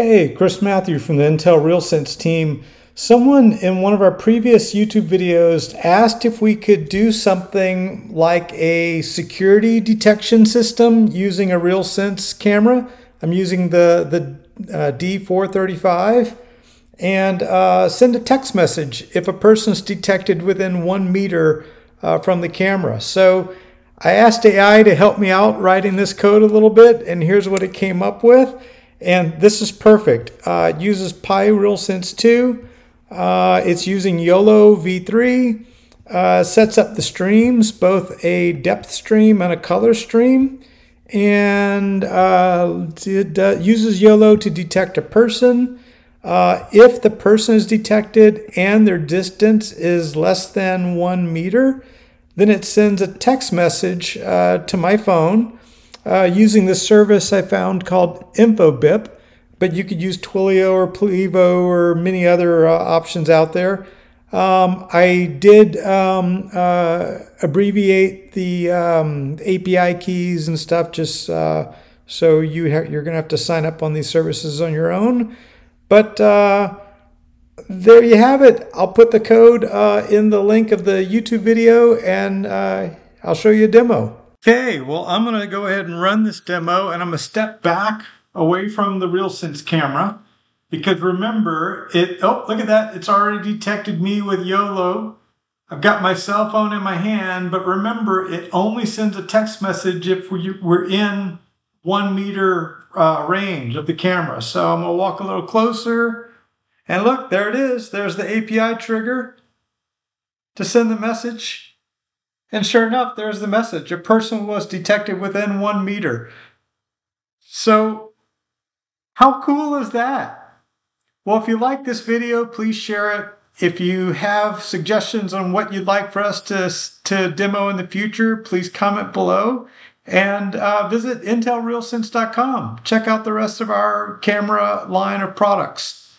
Hey, Chris Matthew from the Intel RealSense team. Someone in one of our previous YouTube videos asked if we could do something like a security detection system using a RealSense camera. I'm using the D435 and send a text message if a person's detected within 1 meter from the camera. So I asked AI to help me out writing this code a little bit, and here's what it came up with. And this is perfect. It uses Pi RealSense 2. It's using YOLO v3. Sets up the streams, both a depth stream and a color stream. And it uses YOLO to detect a person. If the person is detected and their distance is less than 1 meter, then it sends a text message to my phone using this service I found called InfoBip, but you could use Twilio or Plivo or many other options out there. I did abbreviate the API keys and stuff just so you're going to have to sign up on these services on your own. But there you have it. I'll put the code in the link of the YouTube video, and I'll show you a demo. Okay, well, I'm going to go ahead and run this demo, and I'm going to step back away from the RealSense camera because remember, oh, look at that. It's already detected me with YOLO. I've got my cell phone in my hand, but remember, it only sends a text message if we're in 1 meter range of the camera. So I'm going to walk a little closer, and look, there it is. There's the API trigger to send the message. And sure enough, there's the message. A person was detected within 1 meter. So how cool is that? Well, if you like this video, please share it. If you have suggestions on what you'd like for us to demo in the future, please comment below. And visit intelrealsense.com. Check out the rest of our camera line of products.